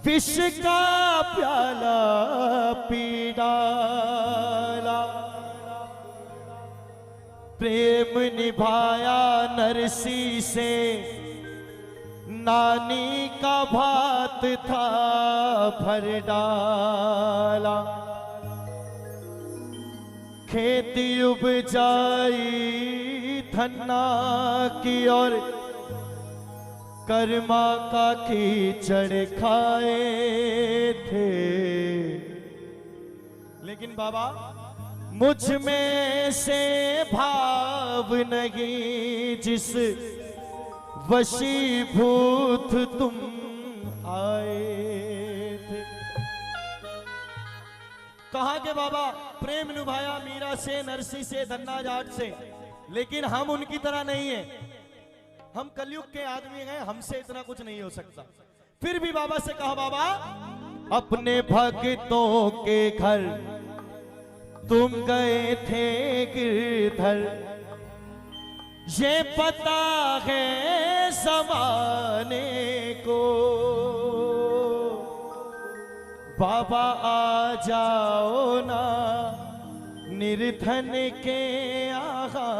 विष का प्याला पी डाला, प्रेम निभाया नरसी से, नानी का भात था भर डाला। खेती उपजाई धन्ना की और कर्मा का कीचड़ खाए थे। लेकिन बाबा मुझ में से भाव नहीं जिस वशीभूत तुम आए थे। कहा के बाबा प्रेम निभाया मीरा से, नरसी से, धन्ना जाट से, लेकिन हम उनकी तरह नहीं है। हम कलयुग के आदमी हैं, हमसे इतना कुछ नहीं हो सकता। फिर भी बाबा से कहा बाबा अपने भक्तों के घर तुम गए थे गिरधर, ये पता है ज़माने को, बाबा आ जाओ ना निर्धन के आगा,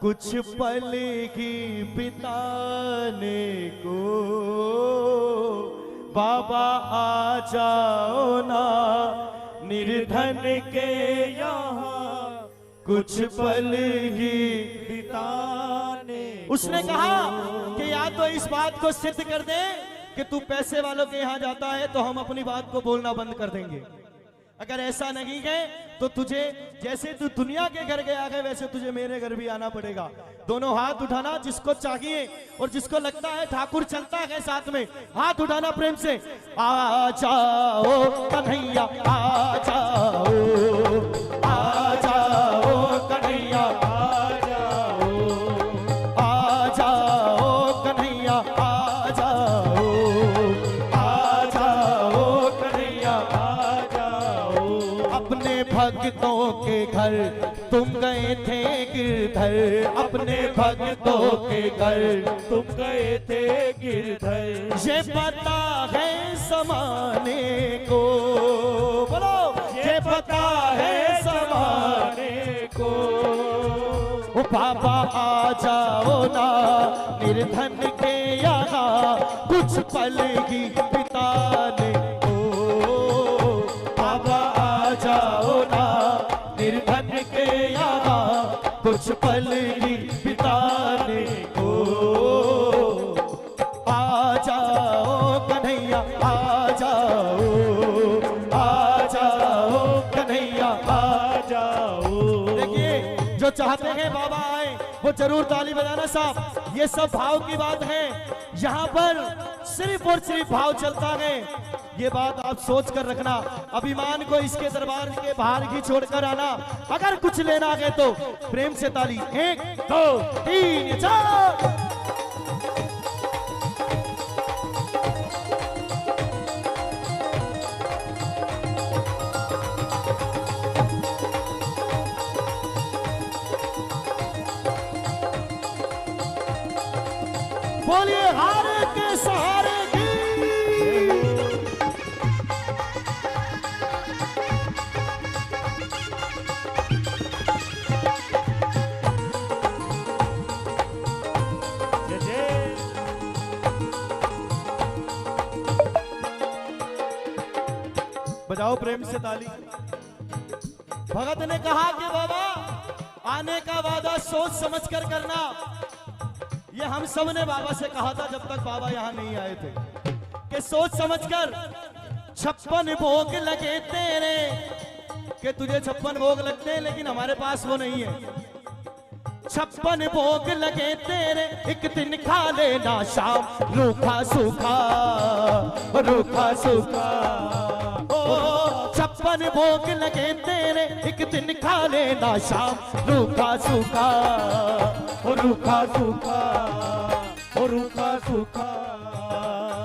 कुछ पल की बिताने को, बाबा आ जाओ ना निर्धन के यहाँ, कुछ पल ही बिताने। उसने कहा कि या तो इस बात को सिद्ध कर दे कि तू पैसे वालों के यहाँ जाता है तो हम अपनी बात को बोलना बंद कर देंगे। अगर ऐसा नहीं है तो तुझे जैसे तू दुनिया के घर गया है वैसे तुझे मेरे घर भी आना पड़ेगा। दोनों हाथ उठाना जिसको चाहिए और जिसको लगता है ठाकुर चलता है साथ में, हाथ उठाना प्रेम से। आ जाओ कन्हैया आ जाओ, आ जाओ कन्हैया आ जाओ, आ जाओ कन्हैया आ जाओ, आ जाओ कन्हैया आ जाओ। अपने भक्तों के घर तुम गए थे गिरधर, अपने भक्तों के घर तुम गए थे गिरधर, ये पता है ज़माने को, बोलो ये पता है ज़माने को। ओ बाबा आ जाओ ना निर्धन के यहाँ, कुछ पल ही बिताने को, बाबा आ जाओ ना निर्धन के यहाँ, कुछ पल ही बिताने को। आ जाओ कन्हैया आ जाओ, आ जाओ कन्हैया आ जाओ। देखिए जो चाहते हैं बाबा आए वो जरूर ताली बजाना साहब। ये सब भाव की बात है, यहाँ पर सिर्फ और सिर्फ भाव चलता है। ये बात आप सोच कर रखना, अभिमान को इसके दरबार के बाहर ही छोड़कर आना। अगर कुछ लेना है तो प्रेम से ताली, 1 2 3 4। बोलिए हारे के सहारे की। बजाओ प्रेम से ताली। भगत ने कहा कि बाबा आने का वादा सोच समझ कर करना। ये हम सब ने बाबा से कहा था जब तक बाबा यहाँ नहीं आए थे कि सोच समझकर 56 भोग लगे तेरे, कि तुझे 56 भोग लगते हैं लेकिन हमारे पास वो नहीं है। 56 भोग लगे तेरे, एक दिन खा लेना शाम रूखा सूखा, रूखा सूखा। ओ 56 भोग लगे तेरे, एक दिन खा लेना शाम रूखा सूखा, रूखा सूखा, रूखा सूखा।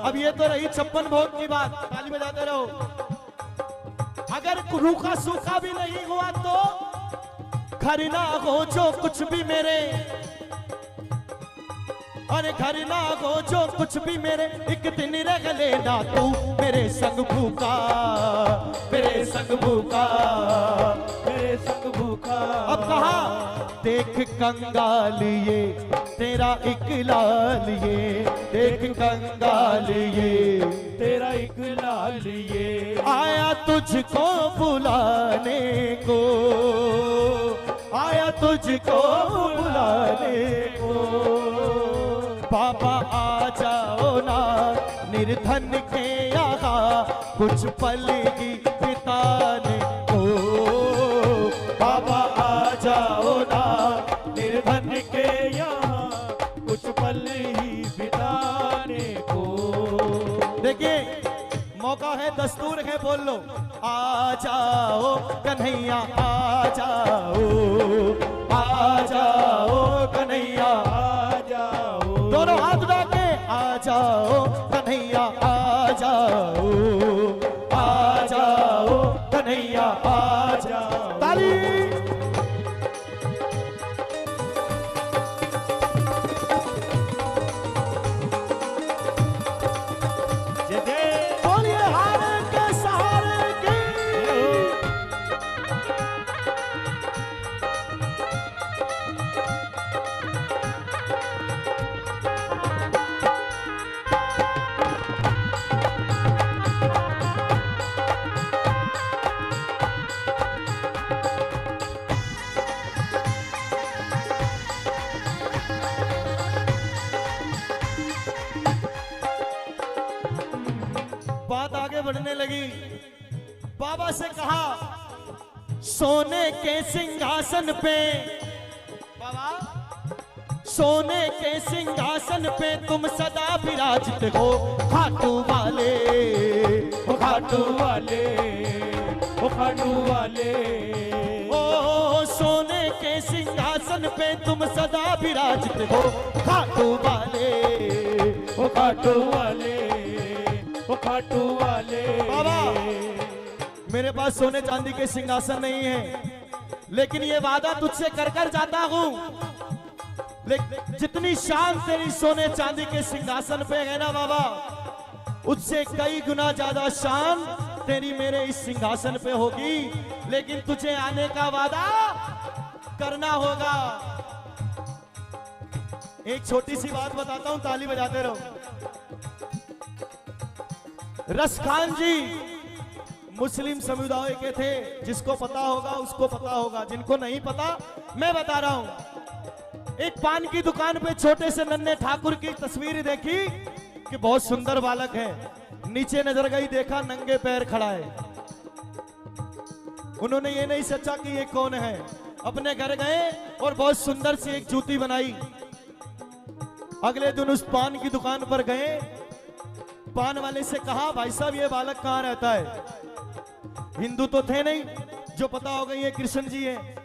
अब ये तो रही 56 भोग की बात, ताली बजाते रहो। अगर रूखा सूखा भी नहीं हुआ तो घर ना हो जो कुछ भी मेरे, अरे घर ना हो जो कुछ भी मेरे, एक दिन रह लेना तू मेरे संग भूखा, मेरे संग भूखा, मेरे संग भूखा। अब कहा देख कंगाल ये तेरा एक लाल, ये देख कंगाल ये तेरा एक लाल, ये आया तुझको बुलाने को, आया तुझको बुलाने को। बाबा आ जाओ ना निर्धन के यहाँ कुछ पल ही बिताने को, बाबा आ जाओ ना निर्धन के यहाँ कुछ पल ही बिताने को। देखिए मौका है, दस्तूर है, बोल लो आ जाओ कन्हैया आ जाओ, आ जाओ कन्हैया आ जाओ। दोनों हाथ उठा के आ जाओ कन्हैया आ जाओ, आ जाओ कन्हैया आ जाओ। ताली। बात आगे बढ़ने लगी। बाबा से कहा सोने के सिंहासन पे, बाबा सोने के सिंहासन पे तुम सदा विराजित हो, खाटू वाले ओ खाटू वाले ओ खाटू वाले। ओ सोने के सिंहासन पे तुम सदा विराजित हो, खाटू वाले ओ खाटू वाले ओ खाटू वाले। बाबा मेरे पास सोने चांदी के सिंहासन नहीं है, लेकिन ये वादा तुझसे कर कर जाता हूं, जितनी शान तेरी सोने चांदी के सिंहासन पे है ना बाबा, उससे कई गुना ज्यादा शान तेरी मेरे इस सिंहासन पे होगी। लेकिन तुझे आने का वादा करना होगा। एक छोटी सी बात बताता हूं, ताली बजाते रहो। रसखान जी मुस्लिम समुदाय के थे, जिसको पता होगा उसको पता होगा, जिनको नहीं पता मैं बता रहा हूं। एक पान की दुकान पे छोटे से नन्हे ठाकुर की तस्वीर देखी कि बहुत सुंदर बालक है, नीचे नजर गई देखा नंगे पैर खड़ा है। उन्होंने ये नहीं सोचा कि ये कौन है, अपने घर गए और बहुत सुंदर सी एक जूती बनाई। अगले दिन उस पान की दुकान पर गए, पान वाले से कहा भाई साहब ये बालक कहाँ रहता है? हिंदू तो थे नहीं, जो पता होगा ये कृष्ण जी हैं,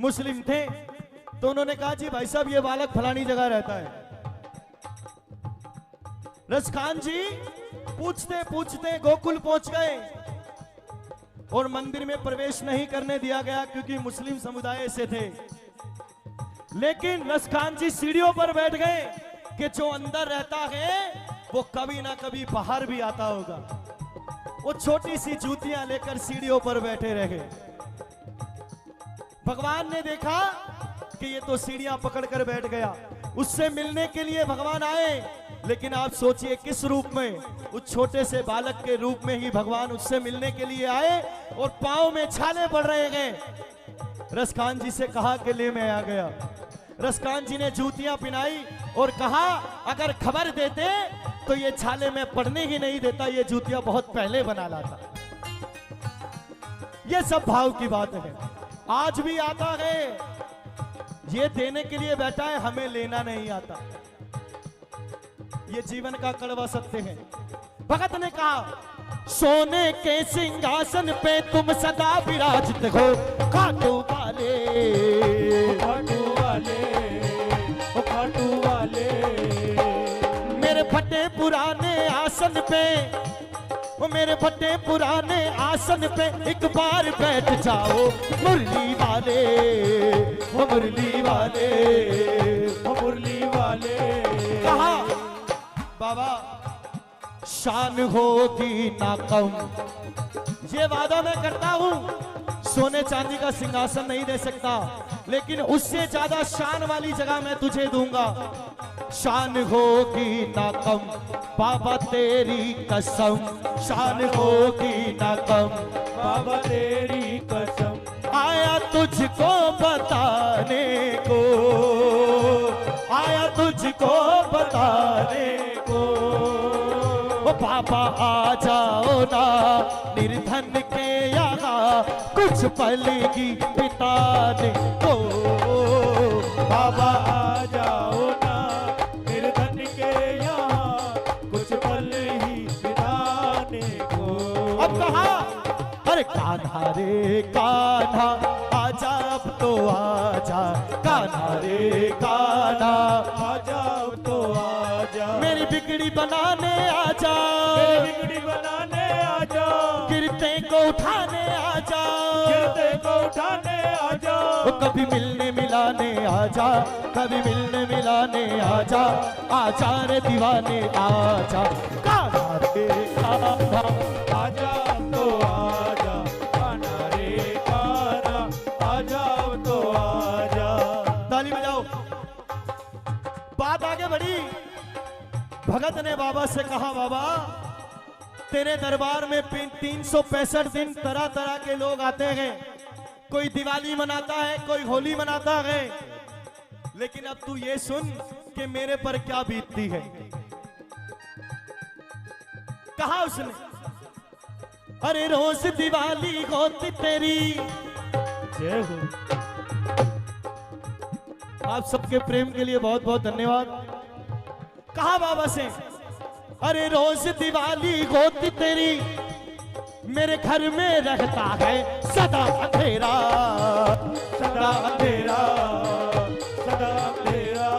मुस्लिम थे। तो उन्होंने कहा जी भाई साहब ये बालक फलानी जगह रहता है। रसखान जी पूछते पूछते गोकुल पहुंच गए और मंदिर में प्रवेश नहीं करने दिया गया क्योंकि मुस्लिम समुदाय से थे। लेकिन रसखान जी सीढ़ियों पर बैठ गए कि जो अंदर रहता है वो कभी ना कभी बाहर भी आता होगा। वो छोटी सी जूतियां लेकर सीढ़ियों पर बैठे रहे। भगवान ने देखा कि ये तो सीढ़ियां पकड़कर बैठ गया, उससे मिलने के लिए भगवान आए। लेकिन आप सोचिए किस रूप में, उस छोटे से बालक के रूप में ही भगवान उससे मिलने के लिए आए और पांव में छाले पड़ रहे हैं। रसखान जी से कहा कि ले मैं आ गया। रसखान जी ने जूतियां पहनाई और कहा अगर खबर देते तो ये छाले में पड़ने ही नहीं देता, ये जूतियां बहुत पहले बना लाता। ये सब भाव की बात है। आज भी आता है, ये देने के लिए बैठा है, हमें लेना नहीं आता। ये जीवन का कड़वा सत्य है। भगत ने कहा सोने के सिंहासन पे तुम सदा विराजित हो, खाटू वाले खाटू वाले ओ खाटू वाले। मेरे फटे पुराने आसन पे, वो मेरे फटे पुराने आसन पे एक बार बैठ जाओ मुरली वाले, वो मुरली वाले, वो मुरली वाले। वाले। कहा बाबा शान होगी ना कम, ये वादा मैं करता हूं, सोने चांदी का सिंहासन नहीं दे सकता, लेकिन उससे ज्यादा शान वाली जगह मैं तुझे दूंगा। शान होगी ना कम बाबा तेरी कसम, शान होगी ना कम बाबा तेरी कसम। आया तुझको बताने को, आया तुझको बताने को, ओ बाबा आ जाओ ना निर्धन के यहाँ कुछ पल की बिताने को। बाबा आ जाओ ना निर्धन के यहाँ कुछ पल ही बिताने को। अब कहा अरे कान्हा रे कान्हा आजा अब तो आजा, कान्हा रे कान्हा आजा अब तो आजा, मेरी बिगड़ी बनाने आजा, मेरी बिगड़ी बनाने आजा, गिरते को उठाने आजा, गिरते को उठाने आजा, वो कभी मिलने मिलाने आजा, कभी मिलने मिलाने आजा, आजा रे दीवाने आजा, कान्हा रे कान्हा आजा अब तो आजा, कान्हा रे कान्हा आजा अब तो आजा। ताली बजाओ। बात आगे बढ़ी। भगत ने बाबा से कहा बाबा तेरे दरबार में 365 दिन तरह तरह के लोग आते हैं, कोई दिवाली मनाता है, कोई होली मनाता है, लेकिन अब तू ये सुन कि मेरे पर क्या बीतती है। कहा उसने अरे रोज दिवाली होती तेरी, जय हो। आप सबके प्रेम के लिए बहुत बहुत धन्यवाद। कहा बाबा से अरे रोज दिवाली होती तेरी, मेरे घर में रहता है सदा अंधेरा, सदा अंधेरा, सदा अंधेरा।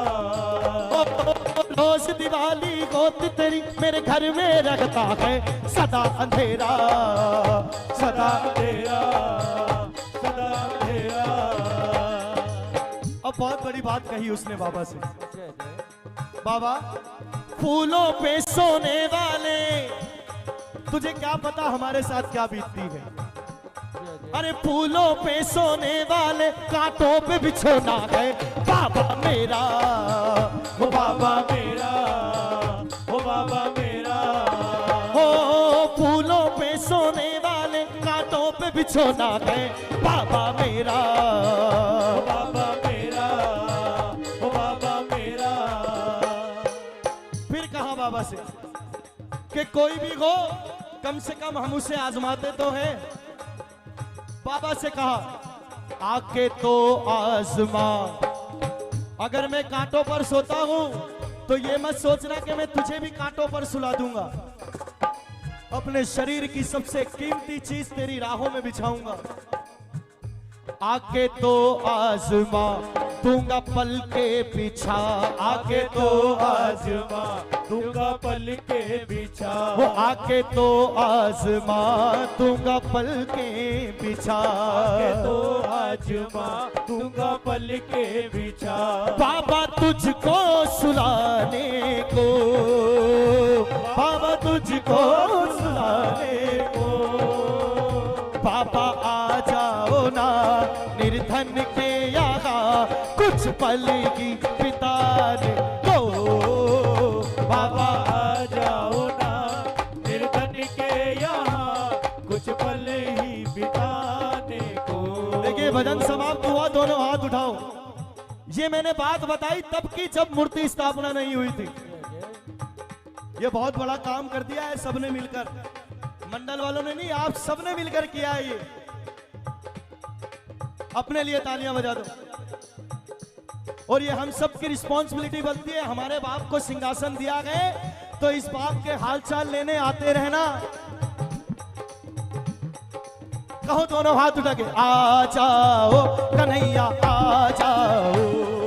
रोज दिवाली होती तेरी, मेरे घर में रहता है सदा अंधेरा, सदा अंधेरा, सदा अंधेरा। अब बहुत बड़ी बात कही उसने बाबा से। बाबा फूलों पे सोने वाले, तुझे क्या पता हमारे साथ क्या बीतती है। अरे फूलों पे सोने वाले कांटों पे बिछोना है बाबा मेरा, ओ बाबा मेरा, ओ बाबा मेरा। हो फूलों पे सोने वाले कांटों पे बिछोना है बाबा मेरा, ओ बाबा मेरा, ओ बाबा मेरा। फिर कहा बाबा से कि कोई भी हो कम से कम हम उसे आजमाते तो हैं। बाबा से कहा आके तो आजमा, अगर मैं कांटों पर सोता हूं तो ये मत सोचना कि मैं तुझे भी कांटों पर सुला दूंगा, अपने शरीर की सबसे कीमती चीज तेरी राहों में बिछाऊंगा। आके तो आजमा दूंगा पल के पीछा, आके तो आजमा दूंगा पल के पीछा, वो आके तो आजमा दूंगा पल के पीछा, आके तो आजमा दूंगा पल के पीछा। बाबा तुझको सुलाने को, बाबा तुझको सुलाने को, बाबा आ जाओ ना निर्धन के यहाँ कुछ पल की बिताने को, बाबा आ जाओ ना निर्धन के यहाँ कुछ पल ही बिताने को। देखिए भजन समाप्त हुआ, दोनों हाथ उठाओ। ये मैंने बात बताई तब की जब मूर्ति स्थापना नहीं हुई थी। ये बहुत बड़ा काम कर दिया है सबने मिलकर, मंडल वालों ने नहीं, आप सबने मिलकर किया है। ये अपने लिए तालियां बजा दो। और ये हम सब की रिस्पॉन्सिबिलिटी बनती है, हमारे बाप को सिंहासन दिया गए तो इस बाप के हालचाल लेने आते रहना। कहो दोनों हाथ उठा के आ जाओ कन्हैया आ जाओ।